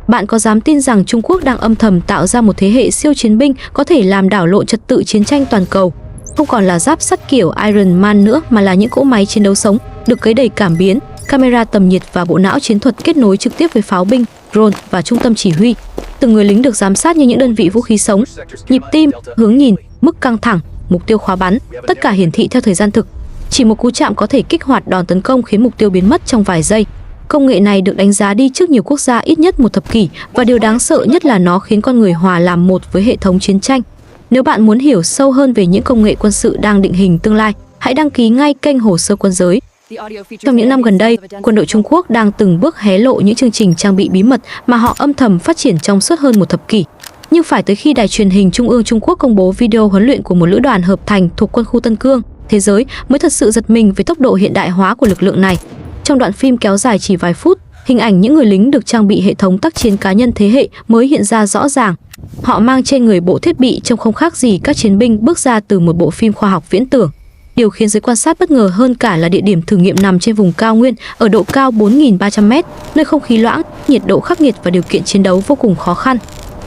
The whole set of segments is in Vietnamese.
Bạn có dám tin rằng Trung Quốc đang âm thầm tạo ra một thế hệ siêu chiến binh có thể làm đảo lộn trật tự chiến tranh toàn cầu? Không còn là giáp sắt kiểu Iron Man nữa mà là những cỗ máy chiến đấu sống, được cấy đầy cảm biến, camera tầm nhiệt và bộ não chiến thuật kết nối trực tiếp với pháo binh, drone và trung tâm chỉ huy. Từng người lính được giám sát như những đơn vị vũ khí sống. Nhịp tim, hướng nhìn, mức căng thẳng, mục tiêu khóa bắn, tất cả hiển thị theo thời gian thực. Chỉ một cú chạm có thể kích hoạt đòn tấn công khiến mục tiêu biến mất trong vài giây. Công nghệ này được đánh giá đi trước nhiều quốc gia ít nhất một thập kỷ, và điều đáng sợ nhất là nó khiến con người hòa làm một với hệ thống chiến tranh. Nếu bạn muốn hiểu sâu hơn về những công nghệ quân sự đang định hình tương lai, hãy đăng ký ngay kênh Hồ sơ Quân giới. Trong những năm gần đây, quân đội Trung Quốc đang từng bước hé lộ những chương trình trang bị bí mật mà họ âm thầm phát triển trong suốt hơn một thập kỷ. Nhưng phải tới khi Đài truyền hình Trung ương Trung Quốc công bố video huấn luyện của một lữ đoàn hợp thành thuộc quân khu Tân Cương, thế giới mới thật sự giật mình về tốc độ hiện đại hóa của lực lượng này. Trong đoạn phim kéo dài chỉ vài phút, hình ảnh những người lính được trang bị hệ thống tác chiến cá nhân thế hệ mới hiện ra rõ ràng. Họ mang trên người bộ thiết bị trông không khác gì các chiến binh bước ra từ một bộ phim khoa học viễn tưởng. Điều khiến giới quan sát bất ngờ hơn cả là địa điểm thử nghiệm nằm trên vùng cao nguyên ở độ cao 4.300m, nơi không khí loãng, nhiệt độ khắc nghiệt và điều kiện chiến đấu vô cùng khó khăn.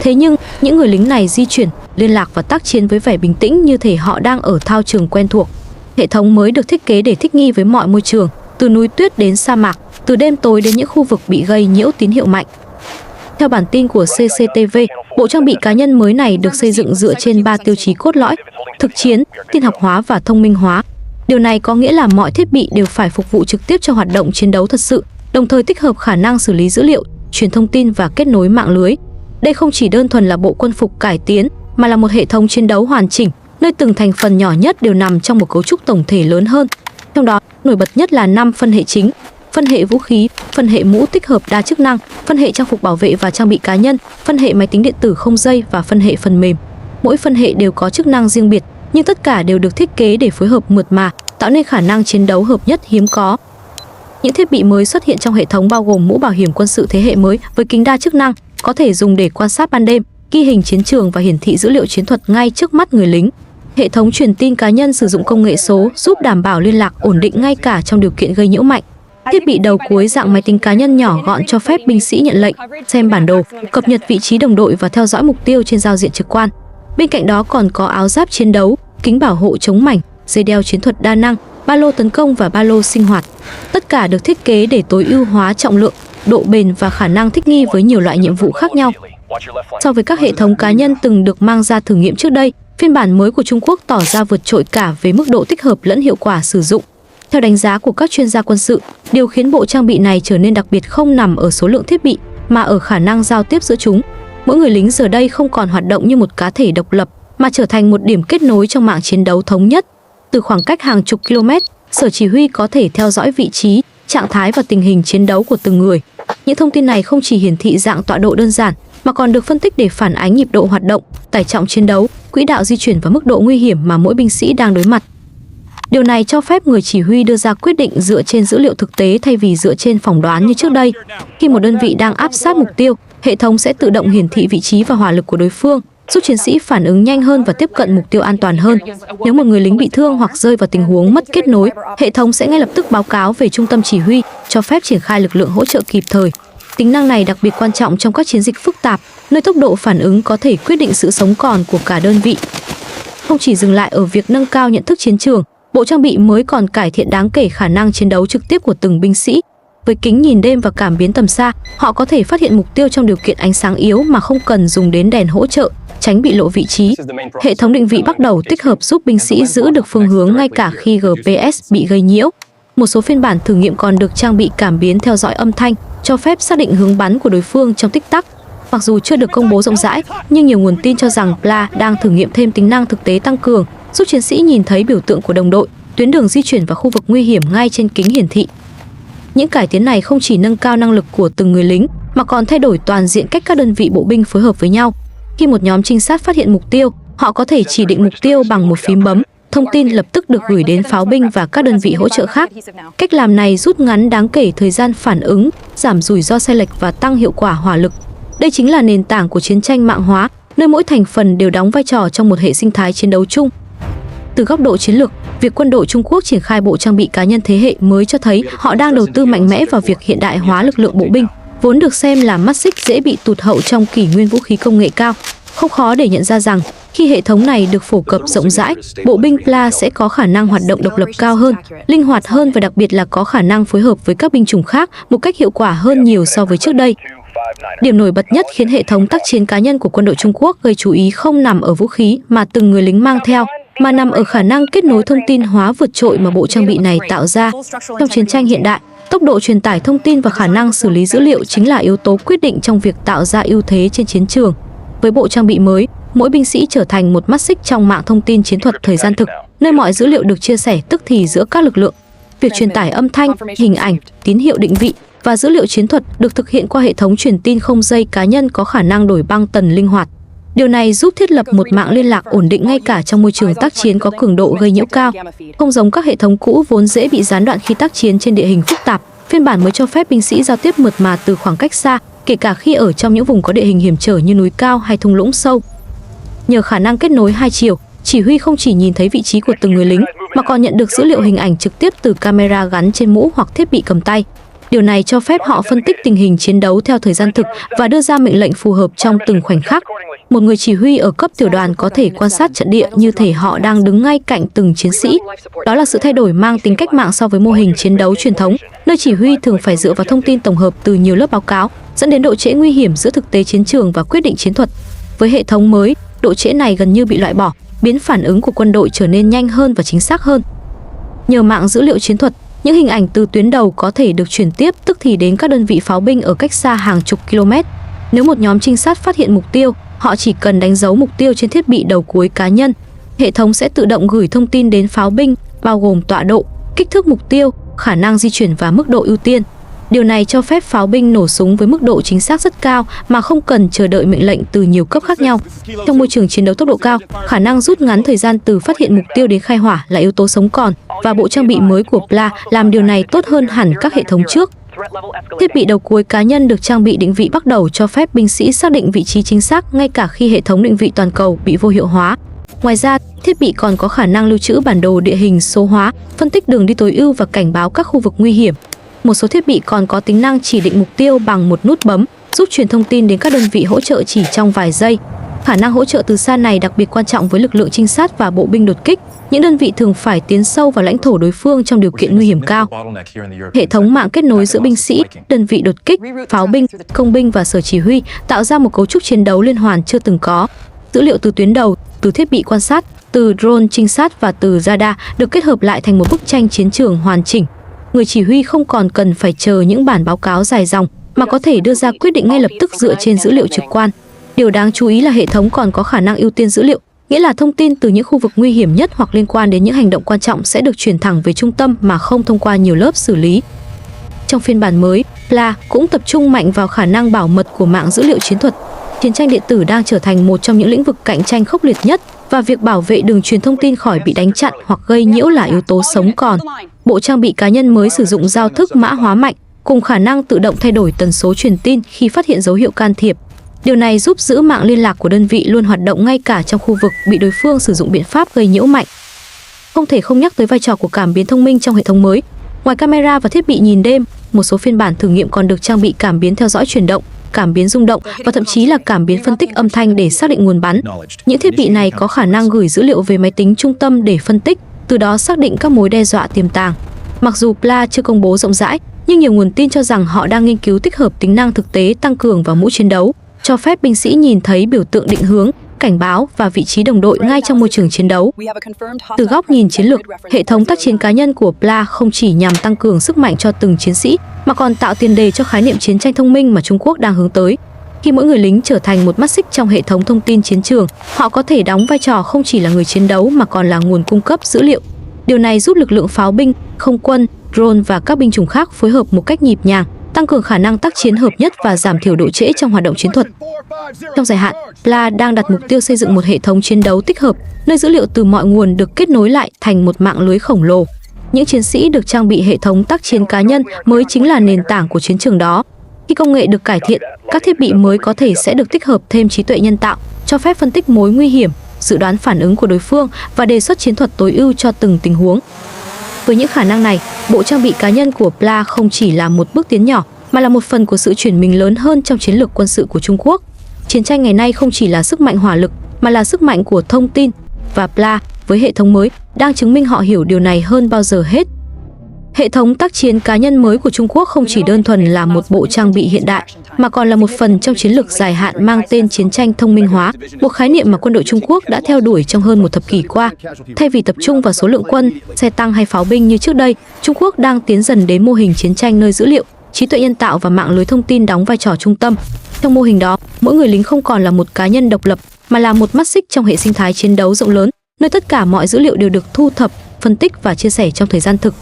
Thế nhưng, những người lính này di chuyển, liên lạc và tác chiến với vẻ bình tĩnh như thể họ đang ở thao trường quen thuộc. Hệ thống mới được thiết kế để thích nghi với mọi môi trường, từ núi tuyết đến sa mạc, từ đêm tối đến những khu vực bị gây nhiễu tín hiệu mạnh. Theo bản tin của CCTV, bộ trang bị cá nhân mới này được xây dựng dựa trên 3 tiêu chí cốt lõi: thực chiến, tin học hóa và thông minh hóa. Điều này có nghĩa là mọi thiết bị đều phải phục vụ trực tiếp cho hoạt động chiến đấu thật sự, đồng thời tích hợp khả năng xử lý dữ liệu, truyền thông tin và kết nối mạng lưới. Đây không chỉ đơn thuần là bộ quân phục cải tiến, mà là một hệ thống chiến đấu hoàn chỉnh, nơi từng thành phần nhỏ nhất đều nằm trong một cấu trúc tổng thể lớn hơn. Trong đó, nổi bật nhất là 5 phân hệ chính: phân hệ vũ khí, phân hệ mũ tích hợp đa chức năng, phân hệ trang phục bảo vệ và trang bị cá nhân, phân hệ máy tính điện tử không dây và phân hệ phần mềm. Mỗi phân hệ đều có chức năng riêng biệt, nhưng tất cả đều được thiết kế để phối hợp mượt mà, tạo nên khả năng chiến đấu hợp nhất hiếm có. Những thiết bị mới xuất hiện trong hệ thống bao gồm mũ bảo hiểm quân sự thế hệ mới với kính đa chức năng, có thể dùng để quan sát ban đêm, ghi hình chiến trường và hiển thị dữ liệu chiến thuật ngay trước mắt người lính. Hệ thống truyền tin cá nhân sử dụng công nghệ số giúp đảm bảo liên lạc ổn định ngay cả trong điều kiện gây nhiễu mạnh. Thiết bị đầu cuối dạng máy tính cá nhân nhỏ gọn cho phép binh sĩ nhận lệnh, xem bản đồ, cập nhật vị trí đồng đội và theo dõi mục tiêu trên giao diện trực quan. Bên cạnh đó còn có áo giáp chiến đấu, kính bảo hộ chống mảnh, dây đeo chiến thuật đa năng, ba lô tấn công và ba lô sinh hoạt. Tất cả được thiết kế để tối ưu hóa trọng lượng, độ bền và khả năng thích nghi với nhiều loại nhiệm vụ khác nhau. So với các hệ thống cá nhân từng được mang ra thử nghiệm trước đây, phiên bản mới của Trung Quốc tỏ ra vượt trội cả về mức độ tích hợp lẫn hiệu quả sử dụng. Theo đánh giá của các chuyên gia quân sự, điều khiến bộ trang bị này trở nên đặc biệt không nằm ở số lượng thiết bị, mà ở khả năng giao tiếp giữa chúng. Mỗi người lính giờ đây không còn hoạt động như một cá thể độc lập, mà trở thành một điểm kết nối trong mạng chiến đấu thống nhất. Từ khoảng cách hàng chục km, sở chỉ huy có thể theo dõi vị trí, trạng thái và tình hình chiến đấu của từng người. Những thông tin này không chỉ hiển thị dạng tọa độ đơn giản, mà còn được phân tích để phản ánh nhịp độ hoạt động, tải trọng chiến đấu, quỹ đạo di chuyển và mức độ nguy hiểm mà mỗi binh sĩ đang đối mặt. Điều này cho phép người chỉ huy đưa ra quyết định dựa trên dữ liệu thực tế thay vì dựa trên phỏng đoán như trước đây. Khi một đơn vị đang áp sát mục tiêu, hệ thống sẽ tự động hiển thị vị trí và hỏa lực của đối phương, giúp chiến sĩ phản ứng nhanh hơn và tiếp cận mục tiêu an toàn hơn. Nếu một người lính bị thương hoặc rơi vào tình huống mất kết nối, hệ thống sẽ ngay lập tức báo cáo về trung tâm chỉ huy, cho phép triển khai lực lượng hỗ trợ kịp thời. Tính năng này đặc biệt quan trọng trong các chiến dịch phức tạp, nơi tốc độ phản ứng có thể quyết định sự sống còn của cả đơn vị. Không chỉ dừng lại ở việc nâng cao nhận thức chiến trường, bộ trang bị mới còn cải thiện đáng kể khả năng chiến đấu trực tiếp của từng binh sĩ. Với kính nhìn đêm và cảm biến tầm xa, họ có thể phát hiện mục tiêu trong điều kiện ánh sáng yếu mà không cần dùng đến đèn hỗ trợ, tránh bị lộ vị trí. Hệ thống định vị bắt đầu tích hợp giúp binh sĩ giữ được phương hướng ngay cả khi GPS bị gây nhiễu. Một số phiên bản thử nghiệm còn được trang bị cảm biến theo dõi âm thanh, cho phép xác định hướng bắn của đối phương trong tích tắc. Mặc dù chưa được công bố rộng rãi, nhưng nhiều nguồn tin cho rằng PLA đang thử nghiệm thêm tính năng thực tế tăng cường, giúp chiến sĩ nhìn thấy biểu tượng của đồng đội, tuyến đường di chuyển và khu vực nguy hiểm ngay trên kính hiển thị. Những cải tiến này không chỉ nâng cao năng lực của từng người lính, mà còn thay đổi toàn diện cách các đơn vị bộ binh phối hợp với nhau. Khi một nhóm trinh sát phát hiện mục tiêu, họ có thể chỉ định mục tiêu bằng một phím bấm, thông tin lập tức được gửi đến pháo binh và các đơn vị hỗ trợ khác. Cách làm này rút ngắn đáng kể thời gian phản ứng, giảm rủi ro sai lệch và tăng hiệu quả hỏa lực. Đây chính là nền tảng của chiến tranh mạng hóa, nơi mỗi thành phần đều đóng vai trò trong một hệ sinh thái chiến đấu chung. Từ góc độ chiến lược, việc quân đội Trung Quốc triển khai bộ trang bị cá nhân thế hệ mới cho thấy họ đang đầu tư mạnh mẽ vào việc hiện đại hóa lực lượng bộ binh. Vốn được xem là mắt xích dễ bị tụt hậu trong kỷ nguyên vũ khí công nghệ cao, không khó để nhận ra rằng khi hệ thống này được phổ cập rộng rãi, bộ binh PLA sẽ có khả năng hoạt động độc lập cao hơn, linh hoạt hơn và đặc biệt là có khả năng phối hợp với các binh chủng khác một cách hiệu quả hơn nhiều so với trước đây. Điểm nổi bật nhất khiến hệ thống tác chiến cá nhân của quân đội Trung Quốc gây chú ý không nằm ở vũ khí mà từng người lính mang theo, mà nằm ở khả năng kết nối thông tin hóa vượt trội mà bộ trang bị này tạo ra. Trong chiến tranh hiện đại, tốc độ truyền tải thông tin và khả năng xử lý dữ liệu chính là yếu tố quyết định trong việc tạo ra ưu thế trên chiến trường. Với bộ trang bị mới, mỗi binh sĩ trở thành một mắt xích trong mạng thông tin chiến thuật thời gian thực, nơi mọi dữ liệu được chia sẻ tức thì giữa các lực lượng. Việc truyền tải âm thanh, hình ảnh, tín hiệu định vị và dữ liệu chiến thuật được thực hiện qua hệ thống truyền tin không dây cá nhân có khả năng đổi băng tần linh hoạt. Điều này giúp thiết lập một mạng liên lạc ổn định ngay cả trong môi trường tác chiến có cường độ gây nhiễu cao. Không giống các hệ thống cũ vốn dễ bị gián đoạn khi tác chiến trên địa hình phức tạp, phiên bản mới cho phép binh sĩ giao tiếp mượt mà từ khoảng cách xa, kể cả khi ở trong những vùng có địa hình hiểm trở như núi cao hay thung lũng sâu. Nhờ khả năng kết nối hai chiều, chỉ huy không chỉ nhìn thấy vị trí của từng người lính mà còn nhận được dữ liệu hình ảnh trực tiếp từ camera gắn trên mũ hoặc thiết bị cầm tay. Điều này cho phép họ phân tích tình hình chiến đấu theo thời gian thực và đưa ra mệnh lệnh phù hợp trong từng khoảnh khắc. Một người chỉ huy ở cấp tiểu đoàn có thể quan sát trận địa như thể họ đang đứng ngay cạnh từng chiến sĩ. Đó là sự thay đổi mang tính cách mạng so với mô hình chiến đấu truyền thống, nơi chỉ huy thường phải dựa vào thông tin tổng hợp từ nhiều lớp báo cáo, dẫn đến độ trễ nguy hiểm giữa thực tế chiến trường và quyết định chiến thuật. Với hệ thống mới, độ trễ này gần như bị loại bỏ, biến phản ứng của quân đội trở nên nhanh hơn và chính xác hơn. Nhờ mạng dữ liệu chiến thuật, những hình ảnh từ tuyến đầu có thể được truyền tiếp tức thì đến các đơn vị pháo binh ở cách xa hàng chục km. Nếu một nhóm trinh sát phát hiện mục tiêu, họ chỉ cần đánh dấu mục tiêu trên thiết bị đầu cuối cá nhân. Hệ thống sẽ tự động gửi thông tin đến pháo binh, bao gồm tọa độ, kích thước mục tiêu, khả năng di chuyển và mức độ ưu tiên. Điều này cho phép pháo binh nổ súng với mức độ chính xác rất cao mà không cần chờ đợi mệnh lệnh từ nhiều cấp khác nhau. Trong môi trường chiến đấu tốc độ cao, khả năng rút ngắn thời gian từ phát hiện mục tiêu đến khai hỏa là yếu tố sống còn, và bộ trang bị mới của PLA làm điều này tốt hơn hẳn các hệ thống trước. Thiết bị đầu cuối cá nhân được trang bị định vị bắt đầu cho phép binh sĩ xác định vị trí chính xác ngay cả khi hệ thống định vị toàn cầu bị vô hiệu hóa. Ngoài ra, thiết bị còn có khả năng lưu trữ bản đồ địa hình số hóa, phân tích đường đi tối ưu và cảnh báo các khu vực nguy hiểm. Một số thiết bị còn có tính năng chỉ định mục tiêu bằng một nút bấm, giúp truyền thông tin đến các đơn vị hỗ trợ chỉ trong vài giây. Khả năng hỗ trợ từ xa này đặc biệt quan trọng với lực lượng trinh sát và bộ binh đột kích, những đơn vị thường phải tiến sâu vào lãnh thổ đối phương trong điều kiện nguy hiểm cao. Hệ thống mạng kết nối giữa binh sĩ, đơn vị đột kích, pháo binh, công binh và sở chỉ huy tạo ra một cấu trúc chiến đấu liên hoàn chưa từng có. Dữ liệu từ tuyến đầu, từ thiết bị quan sát, từ drone trinh sát và từ radar được kết hợp lại thành một bức tranh chiến trường hoàn chỉnh. Người chỉ huy không còn cần phải chờ những bản báo cáo dài dòng mà có thể đưa ra quyết định ngay lập tức dựa trên dữ liệu trực quan. Điều đáng chú ý là hệ thống còn có khả năng ưu tiên dữ liệu, nghĩa là thông tin từ những khu vực nguy hiểm nhất hoặc liên quan đến những hành động quan trọng sẽ được truyền thẳng về trung tâm mà không thông qua nhiều lớp xử lý. Trong phiên bản mới, PLA cũng tập trung mạnh vào khả năng bảo mật của mạng dữ liệu chiến thuật. Chiến tranh điện tử đang trở thành một trong những lĩnh vực cạnh tranh khốc liệt nhất, và việc bảo vệ đường truyền thông tin khỏi bị đánh chặn hoặc gây nhiễu là yếu tố sống còn. Bộ trang bị cá nhân mới sử dụng giao thức mã hóa mạnh, cùng khả năng tự động thay đổi tần số truyền tin khi phát hiện dấu hiệu can thiệp. Điều này giúp giữ mạng liên lạc của đơn vị luôn hoạt động ngay cả trong khu vực bị đối phương sử dụng biện pháp gây nhiễu mạnh. Không thể không nhắc tới vai trò của cảm biến thông minh trong hệ thống mới. Ngoài camera và thiết bị nhìn đêm, một số phiên bản thử nghiệm còn được trang bị cảm biến theo dõi chuyển động, cảm biến rung động và thậm chí là cảm biến phân tích âm thanh để xác định nguồn bắn. Những thiết bị này có khả năng gửi dữ liệu về máy tính trung tâm để phân tích, từ đó xác định các mối đe dọa tiềm tàng. Mặc dù PLA chưa công bố rộng rãi, nhưng nhiều nguồn tin cho rằng họ đang nghiên cứu tích hợp tính năng thực tế tăng cường vào mũi chiến đấu, cho phép binh sĩ nhìn thấy biểu tượng định hướng, cảnh báo và vị trí đồng đội ngay trong môi trường chiến đấu. Từ góc nhìn chiến lược, hệ thống tác chiến cá nhân của PLA không chỉ nhằm tăng cường sức mạnh cho từng chiến sĩ, mà còn tạo tiền đề cho khái niệm chiến tranh thông minh mà Trung Quốc đang hướng tới. Khi mỗi người lính trở thành một mắt xích trong hệ thống thông tin chiến trường, họ có thể đóng vai trò không chỉ là người chiến đấu mà còn là nguồn cung cấp dữ liệu. Điều này giúp lực lượng pháo binh, không quân, drone và các binh chủng khác phối hợp một cách nhịp nhàng, tăng cường khả năng tác chiến hợp nhất và giảm thiểu độ trễ trong hoạt động chiến thuật. Trong dài hạn, PLA đang đặt mục tiêu xây dựng một hệ thống chiến đấu tích hợp, nơi dữ liệu từ mọi nguồn được kết nối lại thành một mạng lưới khổng lồ. Những chiến sĩ được trang bị hệ thống tác chiến cá nhân mới chính là nền tảng của chiến trường đó. Khi công nghệ được cải thiện, các thiết bị mới có thể sẽ được tích hợp thêm trí tuệ nhân tạo, cho phép phân tích mối nguy hiểm, dự đoán phản ứng của đối phương và đề xuất chiến thuật tối ưu cho từng tình huống. Với những khả năng này, bộ trang bị cá nhân của PLA không chỉ là một bước tiến nhỏ, mà là một phần của sự chuyển mình lớn hơn trong chiến lược quân sự của Trung Quốc. Chiến tranh ngày nay không chỉ là sức mạnh hỏa lực mà là sức mạnh của thông tin, và PLA với hệ thống mới đang chứng minh họ hiểu điều này hơn bao giờ hết. Hệ thống tác chiến cá nhân mới của Trung Quốc không chỉ đơn thuần là một bộ trang bị hiện đại, mà còn là một phần trong chiến lược dài hạn mang tên chiến tranh thông minh hóa, một khái niệm mà quân đội Trung Quốc đã theo đuổi trong hơn một thập kỷ qua. Thay vì tập trung vào số lượng quân, xe tăng hay pháo binh như trước đây, Trung Quốc đang tiến dần đến mô hình chiến tranh nơi dữ liệu, trí tuệ nhân tạo và mạng lưới thông tin đóng vai trò trung tâm. Trong mô hình đó, mỗi người lính không còn là một cá nhân độc lập, mà là một mắt xích trong hệ sinh thái chiến đấu rộng lớn, nơi tất cả mọi dữ liệu đều được thu thập, phân tích và chia sẻ trong thời gian thực.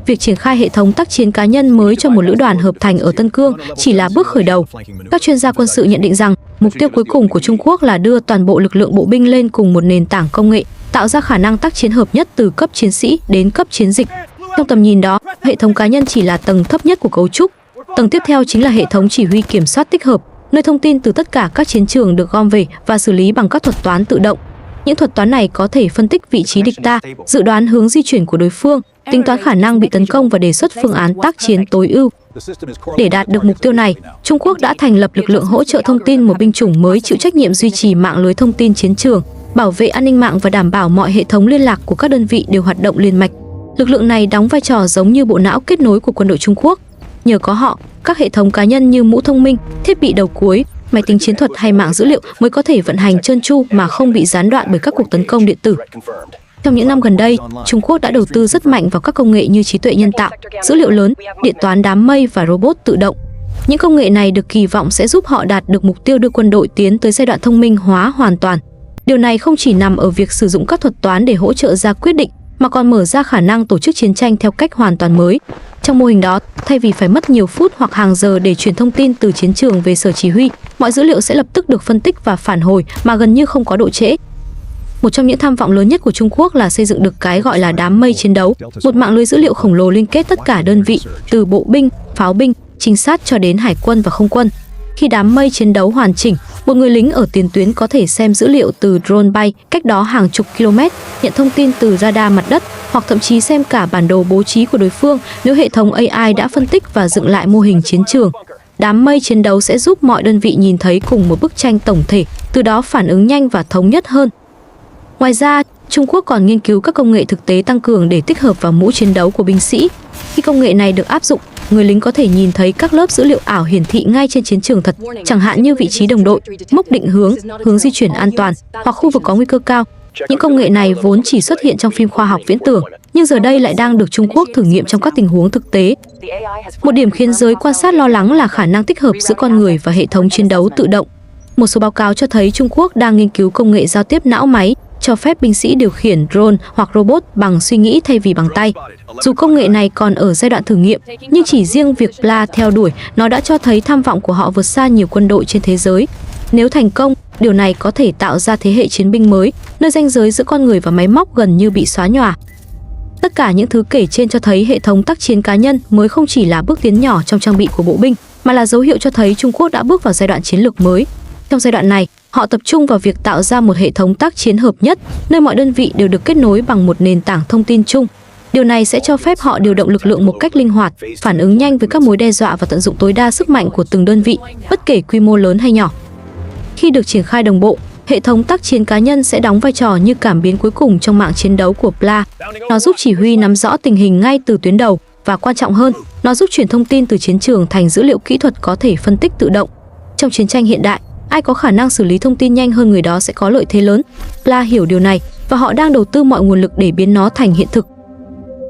Việc triển khai hệ thống tác chiến cá nhân mới cho một lữ đoàn hợp thành ở Tân Cương chỉ là bước khởi đầu. Các chuyên gia quân sự nhận định rằng mục tiêu cuối cùng của Trung Quốc là đưa toàn bộ lực lượng bộ binh lên cùng một nền tảng công nghệ, tạo ra khả năng tác chiến hợp nhất từ cấp chiến sĩ đến cấp chiến dịch. Trong tầm nhìn đó, hệ thống cá nhân chỉ là tầng thấp nhất của cấu trúc. Tầng tiếp theo chính là hệ thống chỉ huy kiểm soát tích hợp, nơi thông tin từ tất cả các chiến trường được gom về và xử lý bằng các thuật toán tự động. Những thuật toán này có thể phân tích vị trí địch ta, dự đoán hướng di chuyển của đối phương, tính toán khả năng bị tấn công và đề xuất phương án tác chiến tối ưu. Để đạt được mục tiêu này, Trung Quốc đã thành lập lực lượng hỗ trợ thông tin, một binh chủng mới chịu trách nhiệm duy trì mạng lưới thông tin chiến trường, bảo vệ an ninh mạng và đảm bảo mọi hệ thống liên lạc của các đơn vị đều hoạt động liền mạch. Lực lượng này đóng vai trò giống như bộ não kết nối của quân đội Trung Quốc. Nhờ có họ, các hệ thống cá nhân như mũ thông minh, thiết bị đầu cuối, máy tính chiến thuật hay mạng dữ liệu mới có thể vận hành trơn tru mà không bị gián đoạn bởi các cuộc tấn công điện tử. Trong những năm gần đây, Trung Quốc đã đầu tư rất mạnh vào các công nghệ như trí tuệ nhân tạo, dữ liệu lớn, điện toán đám mây và robot tự động. Những công nghệ này được kỳ vọng sẽ giúp họ đạt được mục tiêu đưa quân đội tiến tới giai đoạn thông minh hóa hoàn toàn. Điều này không chỉ nằm ở việc sử dụng các thuật toán để hỗ trợ ra quyết định, mà còn mở ra khả năng tổ chức chiến tranh theo cách hoàn toàn mới. Trong mô hình đó, thay vì phải mất nhiều phút hoặc hàng giờ để truyền thông tin từ chiến trường về sở chỉ huy, mọi dữ liệu sẽ lập tức được phân tích và phản hồi mà gần như không có độ trễ. Một trong những tham vọng lớn nhất của Trung Quốc là xây dựng được cái gọi là đám mây chiến đấu, một mạng lưới dữ liệu khổng lồ liên kết tất cả đơn vị, từ bộ binh, pháo binh, trinh sát cho đến hải quân và không quân. Khi đám mây chiến đấu hoàn chỉnh, một người lính ở tiền tuyến có thể xem dữ liệu từ drone bay cách đó hàng chục km, nhận thông tin từ radar mặt đất, hoặc thậm chí xem cả bản đồ bố trí của đối phương nếu hệ thống AI đã phân tích và dựng lại mô hình chiến trường. Đám mây chiến đấu sẽ giúp mọi đơn vị nhìn thấy cùng một bức tranh tổng thể, từ đó phản ứng nhanh và thống nhất hơn. Ngoài ra, Trung Quốc còn nghiên cứu các công nghệ thực tế tăng cường để tích hợp vào mũ chiến đấu của binh sĩ. Khi công nghệ này được áp dụng, người lính có thể nhìn thấy các lớp dữ liệu ảo hiển thị ngay trên chiến trường thật, chẳng hạn như vị trí đồng đội, mốc định hướng, hướng di chuyển an toàn, hoặc khu vực có nguy cơ cao. Những công nghệ này vốn chỉ xuất hiện trong phim khoa học viễn tưởng, nhưng giờ đây lại đang được Trung Quốc thử nghiệm trong các tình huống thực tế. Một điểm khiến giới quan sát lo lắng là khả năng tích hợp giữa con người và hệ thống chiến đấu tự động. Một số báo cáo cho thấy Trung Quốc đang nghiên cứu công nghệ giao tiếp não máy, cho phép binh sĩ điều khiển drone hoặc robot bằng suy nghĩ thay vì bằng tay. Dù công nghệ này còn ở giai đoạn thử nghiệm, nhưng chỉ riêng việc PLA theo đuổi nó đã cho thấy tham vọng của họ vượt xa nhiều quân đội trên thế giới. Nếu thành công, điều này có thể tạo ra thế hệ chiến binh mới, nơi ranh giới giữa con người và máy móc gần như bị xóa nhòa. Tất cả những thứ kể trên cho thấy hệ thống tác chiến cá nhân mới không chỉ là bước tiến nhỏ trong trang bị của bộ binh, mà là dấu hiệu cho thấy Trung Quốc đã bước vào giai đoạn chiến lược mới. Trong giai đoạn này, họ tập trung vào việc tạo ra một hệ thống tác chiến hợp nhất, nơi mọi đơn vị đều được kết nối bằng một nền tảng thông tin chung. Điều này sẽ cho phép họ điều động lực lượng một cách linh hoạt, phản ứng nhanh với các mối đe dọa và tận dụng tối đa sức mạnh của từng đơn vị, bất kể quy mô lớn hay nhỏ. Khi được triển khai đồng bộ, hệ thống tác chiến cá nhân sẽ đóng vai trò như cảm biến cuối cùng trong mạng chiến đấu của PLA. Nó giúp chỉ huy nắm rõ tình hình ngay từ tuyến đầu, và quan trọng hơn, nó giúp chuyển thông tin từ chiến trường thành dữ liệu kỹ thuật có thể phân tích tự động. Trong chiến tranh hiện đại, ai có khả năng xử lý thông tin nhanh hơn người đó sẽ có lợi thế lớn. PLA hiểu điều này và họ đang đầu tư mọi nguồn lực để biến nó thành hiện thực.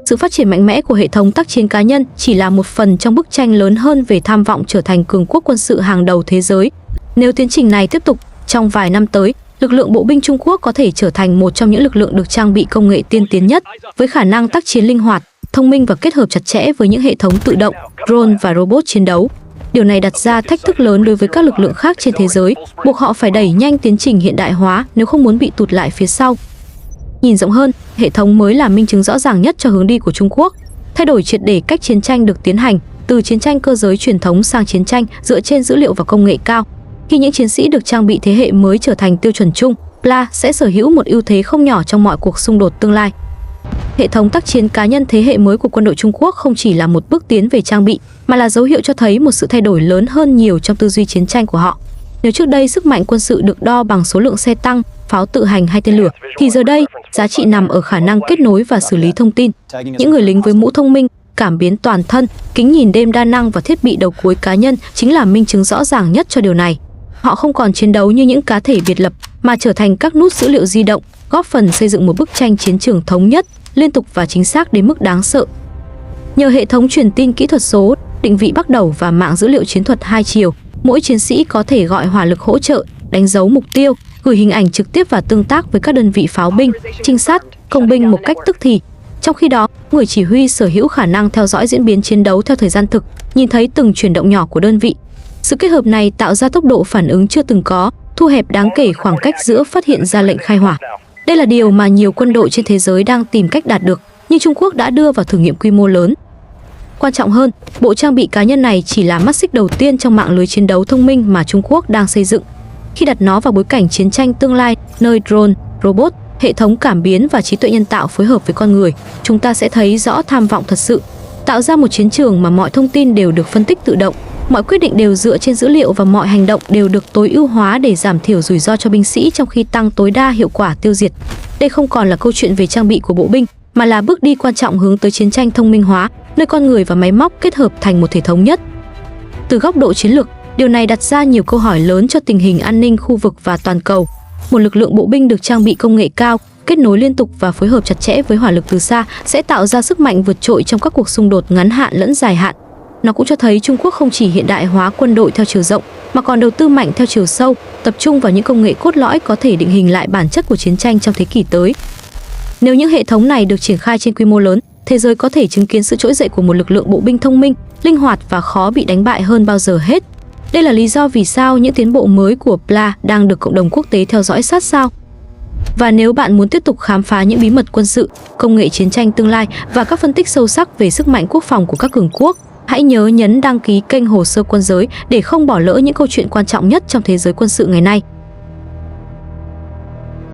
Sự phát triển mạnh mẽ của hệ thống tác chiến cá nhân chỉ là một phần trong bức tranh lớn hơn về tham vọng trở thành cường quốc quân sự hàng đầu thế giới. Nếu tiến trình này tiếp tục, trong vài năm tới, lực lượng bộ binh Trung Quốc có thể trở thành một trong những lực lượng được trang bị công nghệ tiên tiến nhất, với khả năng tác chiến linh hoạt, thông minh và kết hợp chặt chẽ với những hệ thống tự động, drone và robot chiến đấu. Điều này đặt ra thách thức lớn đối với các lực lượng khác trên thế giới, buộc họ phải đẩy nhanh tiến trình hiện đại hóa nếu không muốn bị tụt lại phía sau. Nhìn rộng hơn, hệ thống mới là minh chứng rõ ràng nhất cho hướng đi của Trung Quốc. Thay đổi triệt để cách chiến tranh được tiến hành, từ chiến tranh cơ giới truyền thống sang chiến tranh dựa trên dữ liệu và công nghệ cao. Khi những chiến sĩ được trang bị thế hệ mới trở thành tiêu chuẩn chung, PLA sẽ sở hữu một ưu thế không nhỏ trong mọi cuộc xung đột tương lai. Hệ thống tác chiến cá nhân thế hệ mới của quân đội Trung Quốc không chỉ là một bước tiến về trang bị, mà là dấu hiệu cho thấy một sự thay đổi lớn hơn nhiều trong tư duy chiến tranh của họ. Nếu trước đây sức mạnh quân sự được đo bằng số lượng xe tăng, pháo tự hành hay tên lửa, thì giờ đây, giá trị nằm ở khả năng kết nối và xử lý thông tin. Những người lính với mũ thông minh, cảm biến toàn thân, kính nhìn đêm đa năng và thiết bị đầu cuối cá nhân chính là minh chứng rõ ràng nhất cho điều này. Họ không còn chiến đấu như những cá thể biệt lập, mà trở thành các nút dữ liệu di động, góp phần xây dựng một bức tranh chiến trường thống nhất, liên tục và chính xác đến mức đáng sợ. Nhờ hệ thống truyền tin kỹ thuật số, định vị bắt đầu và mạng dữ liệu chiến thuật hai chiều, mỗi chiến sĩ có thể gọi hỏa lực hỗ trợ, đánh dấu mục tiêu, gửi hình ảnh trực tiếp và tương tác với các đơn vị pháo binh, trinh sát, công binh một cách tức thì. Trong khi đó, người chỉ huy sở hữu khả năng theo dõi diễn biến chiến đấu theo thời gian thực, nhìn thấy từng chuyển động nhỏ của đơn vị. Sự kết hợp này tạo ra tốc độ phản ứng chưa từng có, thu hẹp đáng kể khoảng cách giữa phát hiện ra lệnh khai hỏa. Đây là điều mà nhiều quân đội trên thế giới đang tìm cách đạt được, nhưng Trung Quốc đã đưa vào thử nghiệm quy mô lớn. Quan trọng hơn, bộ trang bị cá nhân này chỉ là mắt xích đầu tiên trong mạng lưới chiến đấu thông minh mà Trung Quốc đang xây dựng. Khi đặt nó vào bối cảnh chiến tranh tương lai, nơi drone, robot, hệ thống cảm biến và trí tuệ nhân tạo phối hợp với con người, chúng ta sẽ thấy rõ tham vọng thật sự, tạo ra một chiến trường mà mọi thông tin đều được phân tích tự động, mọi quyết định đều dựa trên dữ liệu và mọi hành động đều được tối ưu hóa để giảm thiểu rủi ro cho binh sĩ trong khi tăng tối đa hiệu quả tiêu diệt. Đây không còn là câu chuyện về trang bị của bộ binh, mà là bước đi quan trọng hướng tới chiến tranh thông minh hóa, nơi con người và máy móc kết hợp thành một thể thống nhất. Từ góc độ chiến lược, điều này đặt ra nhiều câu hỏi lớn cho tình hình an ninh khu vực và toàn cầu. Một lực lượng bộ binh được trang bị công nghệ cao, kết nối liên tục và phối hợp chặt chẽ với hỏa lực từ xa sẽ tạo ra sức mạnh vượt trội trong các cuộc xung đột ngắn hạn lẫn dài hạn. Nó cũng cho thấy Trung Quốc không chỉ hiện đại hóa quân đội theo chiều rộng, mà còn đầu tư mạnh theo chiều sâu, tập trung vào những công nghệ cốt lõi có thể định hình lại bản chất của chiến tranh trong thế kỷ tới. Nếu những hệ thống này được triển khai trên quy mô lớn, thế giới có thể chứng kiến sự trỗi dậy của một lực lượng bộ binh thông minh, linh hoạt và khó bị đánh bại hơn bao giờ hết. Đây là lý do vì sao những tiến bộ mới của PLA đang được cộng đồng quốc tế theo dõi sát sao. Và nếu bạn muốn tiếp tục khám phá những bí mật quân sự, công nghệ chiến tranh tương lai và các phân tích sâu sắc về sức mạnh quốc phòng của các cường quốc, hãy nhớ nhấn đăng ký kênh Hồ sơ Quân giới để không bỏ lỡ những câu chuyện quan trọng nhất trong thế giới quân sự ngày nay.